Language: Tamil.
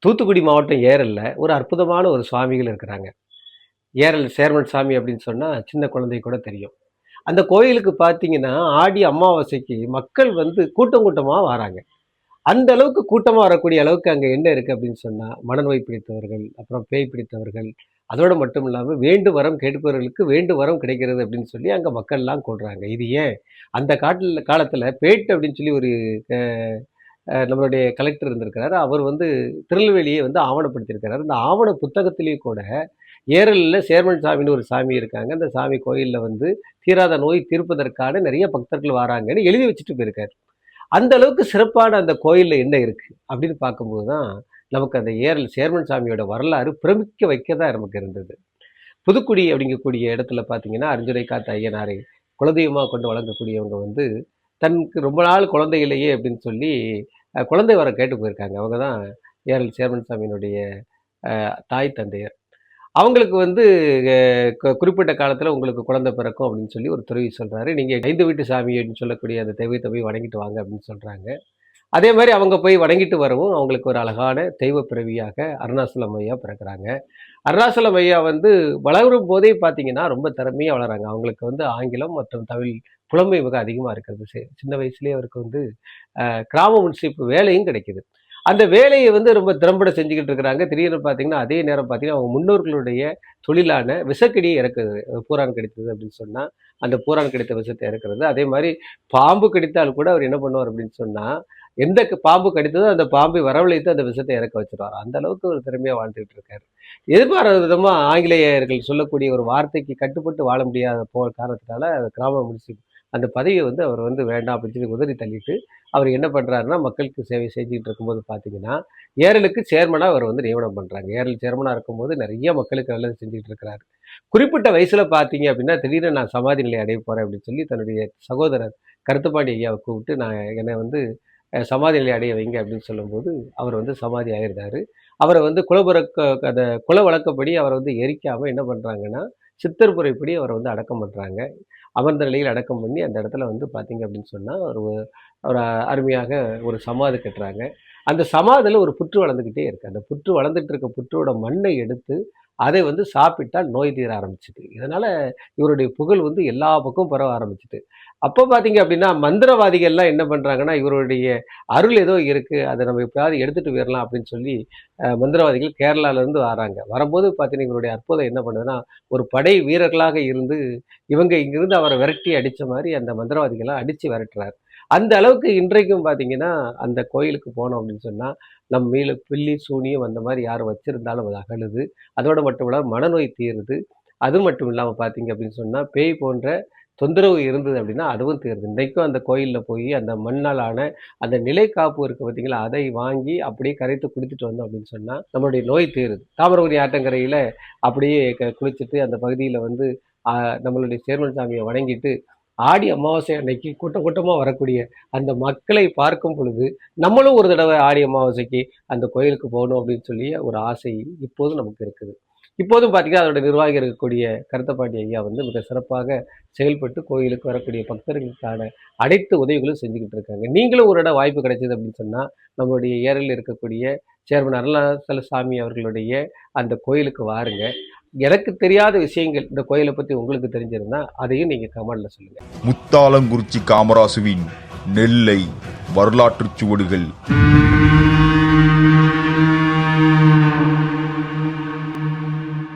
தூத்துக்குடி மாவட்டம் ஏரல்ல ஒரு அற்புதமான ஒரு சுவாமிகள் இருக்கிறாங்க. ஏரல் சேர்மன் சாமி அப்படின்னு சொன்னா சின்ன குழந்தைக்கு கூட தெரியும். அந்த கோயிலுக்கு பார்த்தீங்கன்னா, ஆடி அமாவாசைக்கு மக்கள் வந்து கூட்டம் கூட்டமா வராங்க. அந்த அளவுக்கு கூட்டமா வரக்கூடிய அளவுக்கு அங்க என்ன இருக்கு அப்படின்னு சொன்னா, மனநோய் பிடித்தவர்கள், அப்புறம் பேய் பிடித்தவர்கள், அதோட மட்டும் இல்லாம வேண்டும் வரம் கேட்பவர்களுக்கு வேண்டும் வரம் கிடைக்கிறது அப்படின்னு சொல்லி அங்க மக்கள்லாம் கூடுறாங்க. இது ஏன்? அந்த காலத்துல பேட்டு அப்படின்னு சொல்லி ஒரு அ நம்மளுடைய கலெக்டர் இருந்திருக்கிறாரு. அவர் வந்து திருநெல்வேலியை வந்து ஆவணப்படுத்தியிருக்கிறாரு. இந்த ஆவண புத்தகத்திலேயே கூட ஏரல்ல சேர்மன் சாமின்னு ஒரு சாமி இருக்காங்க. அந்த சாமி கோயில்ல வந்து தீராத நோய் தீர்ப்பதற்கான நிறைய பக்தர்கள் வராங்கன்னு எழுதி வச்சுட்டு போயிருக்காரு. அந்த அளவுக்கு சிறப்பான அந்த கோயில்ல என்ன இருக்கு அப்படின்னு பார்க்கும்போது தான் நமக்கு அந்த ஏரல் சேர்மன் சாமியோட வரலாறு பிரமிக்க வைக்க தான் நமக்கு இருந்தது. புதுக்குடி அப்படிங்கக்கூடிய இடத்துல பார்த்தீங்கன்னா, அரிஞ்சுரை காத்த ஐயனாரை குலதெய்வமா கொண்டு வழங்கக்கூடியவங்க வந்து தனக்கு ரொம்ப நாள் குழந்தை இல்லையே அப்படின்னு சொல்லி குழந்தை வரம் கேட்டு போயிருக்காங்க. அவங்க தான் ஏரல் சேர்மன் சாமியினுடைய தாய் தந்தையர். அவங்களுக்கு வந்து குறிப்பிட்ட காலத்துல உங்களுக்கு குழந்தை பிறக்கும் அப்படின்னு சொல்லி ஒரு துறவி சொல்றாரு. நீங்க 5 வீட்டு சாமின்னு சொல்லக்கூடிய அந்த தெய்வத்தை போய் வணங்கிட்டு வாங்க அப்படின்னு சொல்றாங்க. அதே மாரி அவங்க போய் வணங்கிட்டு வரவும், அவங்களுக்கு ஒரு அழகான தெய்வ பிறவியாக அருணாசலம் ஐயா பிறக்குறாங்க. அருணாசலம் ஐயா வந்து வளரும் போதே பார்த்தீங்கன்னா, ரொம்ப திறமையா வளர்றாங்க. அவங்களுக்கு வந்து ஆங்கிலம் மற்றும் தமிழ் புலமை மிக அதிகமா இருக்கிறது. சின்ன வயசுலயே அவருக்கு வந்து கிராம முன்சிப் வேலையும் கிடைக்குது. அந்த வேலையை வந்து ரொம்ப திறம்பட செஞ்சுக்கிட்டு இருக்கிறாங்க. திடீர்னு பார்த்தீங்கன்னா, அதே நேரம் பார்த்தீங்கன்னா, அவங்க முன்னோர்களுடைய தொழிலான விசக்கடியை இறக்குது. பூரான் கடித்தது அப்படின்னு சொன்னா, அந்த பூரான் கடித்த விஷத்தை இறக்குறது. அதே மாரி பாம்பு கடித்தால் கூட அவர் என்ன பண்ணுவார் அப்படின்னு சொன்னா, எந்த பாம்பு கடித்ததோ அந்த பாம்பை வரவழைத்து அந்த விஷத்தை இறக்க வச்சுருவார். அந்த அளவுக்கு ஒரு திறமையா வாழ்ந்துகிட்டு இருக்காரு. எதிர்பாராத விதமா ஆங்கிலேயர்கள் சொல்லக்கூடிய ஒரு வார்த்தைக்கு கட்டுப்பட்டு வாழ முடியாத காரணத்தினால கிராம முனிசிப் அந்த பதவியை வந்து அவர் வந்து வேண்டாம் அப்படின்னு சொல்லி உதறி தள்ளிட்டு அவர் என்ன பண்றாருன்னா மக்களுக்கு சேவை செஞ்சுட்டு இருக்கும்போது பார்த்தீங்கன்னா ஏரலுக்கு சேர்மனா அவர் வந்து நியமனம் பண்றாங்க. ஏரல் சேர்மனா இருக்கும்போது நிறைய மக்களுக்கு நல்லது செஞ்சுட்டு இருக்கிறாரு. குறிப்பிட்ட வயசுல பார்த்தீங்க அப்படின்னா திடீர்னு நான் சமாதி நிலை அடைய போறேன் அப்படின்னு சொல்லி தன்னுடைய சகோதரர் கருத்துப்பாண்டி ஐயாவை கூப்பிட்டு நான் என்னை வந்து சமாதி நிலை அடைய வைங்க அப்படின்னு சொல்லும்போது அவர் வந்து சமாதி ஆயிருந்தாரு. அவரை வந்து அந்த குல வழக்கப்படி அவரை வந்து எரிக்காம என்ன பண்றாங்கன்னா சித்தர் முறைப்படி அவரை வந்து அடக்கம் பண்றாங்க. அமர்ந்த நிலையில் அடக்கம் பண்ணி அந்த இடத்துல வந்து பார்த்தீங்க அப்படின்னு சொன்னா ஒரு ஒரு அருமையாக ஒரு சமாதி கட்டுறாங்க. அந்த சமாதியில ஒரு புற்று வளர்ந்துக்கிட்டே இருக்கு. அந்த புற்று வளர்ந்துட்டு இருக்க புற்றோட மண்ணை எடுத்து அதை வந்து சாப்பிட்டால் நோய் தீர ஆரம்பிச்சுது. இதனால இவருடைய புகழ் வந்து எல்லா பக்கமும் பரவ ஆரம்பிச்சுது. அப்போ பார்த்தீங்க அப்படின்னா மந்திரவாதிகள்லாம் என்ன பண்றாங்கன்னா இவருடைய அருள் ஏதோ இருக்கு, அதை நம்ம எப்படியாவது எடுத்துட்டு போயிடலாம் அப்படின்னு சொல்லி மந்திரவாதிகள் கேரளால இருந்து வராங்க. வரும்போது பார்த்தீங்கன்னா இவருடைய அற்புதம் என்ன பண்ணுதுன்னா ஒரு படை வீரர்களாக இருந்து இவங்க இங்கிருந்து அவரை விரட்டி அடிச்ச மாதிரி அந்த மந்திரவாதிகள்லாம் அடிச்சு விரட்டுறாரு. அந்த அளவுக்கு இன்றைக்கும் பார்த்தீங்கன்னா அந்த கோயிலுக்கு போனோம் அப்படின்னு சொன்னா நம்ம மேல பில்லி சூனியம் அந்த மாதிரி யாரும் வச்சிருந்தாலும் அது அகலுது. அதோட மட்டும் இல்லாம மனநோய் தீருது. அது மட்டும் இல்லாம பார்த்தீங்க அப்படின்னு சொன்னா பேய் போன்ற தொந்தரவு இருந்தது அப்படின்னா அதுவும் தீருது. இன்றைக்கும் அந்த கோயில்ல போய் அந்த மண்ணால் ஆன அந்த நிலை காப்பு இருக்கு பார்த்தீங்களா, அதை வாங்கி அப்படியே கரைத்து குடித்துட்டு வந்தோம் அப்படின்னு சொன்னா நம்மளுடைய நோய் தீருது. தாமிரபரணி ஆற்றங்கரையில அப்படியே குளிச்சுட்டு அந்த பகுதியில வந்து நம்மளுடைய சேர்மன் சாமியை வணங்கிட்டு ஆடி அமாவாசை அன்னைக்கு கூட்டம் கூட்டமா வரக்கூடிய அந்த மக்களை பார்க்கும் பொழுது நம்மளும் ஒரு தடவை ஆடி அமாவாசைக்கு அந்த கோயிலுக்கு போகணும் அப்படின்னு சொல்லி ஒரு ஆசை இப்போதும் நமக்கு இருக்குது. இப்போதும் பார்த்தீங்கன்னா அதோட நிர்வாகி இருக்கக்கூடிய கருத்தப்பாண்டி ஐயா வந்து மிக சிறப்பாக செயல்பட்டு கோயிலுக்கு வரக்கூடிய பக்தர்களுக்கான அனைத்து உதவிகளும் செஞ்சுக்கிட்டு இருக்காங்க. நீங்களும் ஒரு இடம் வாய்ப்பு கிடைச்சது அப்படின்னு சொன்னா நம்மளுடைய ஏரலில் இருக்கக்கூடிய சேர்மன் அருணாசலசாமி அவர்களுடைய அந்த கோயிலுக்கு வாருங்க. எனக்கு தெரியாத விஷயங்கள் இந்த கோயிலை பத்தி உங்களுக்கு தெரிஞ்சிருந்தா அதையும் நீங்க கமெண்ட்ல சொல்லுங்க. முத்தாலங்குறிச்சி காமராசுவின் நெல்லை வரலாற்றுச் சுவடுகள்.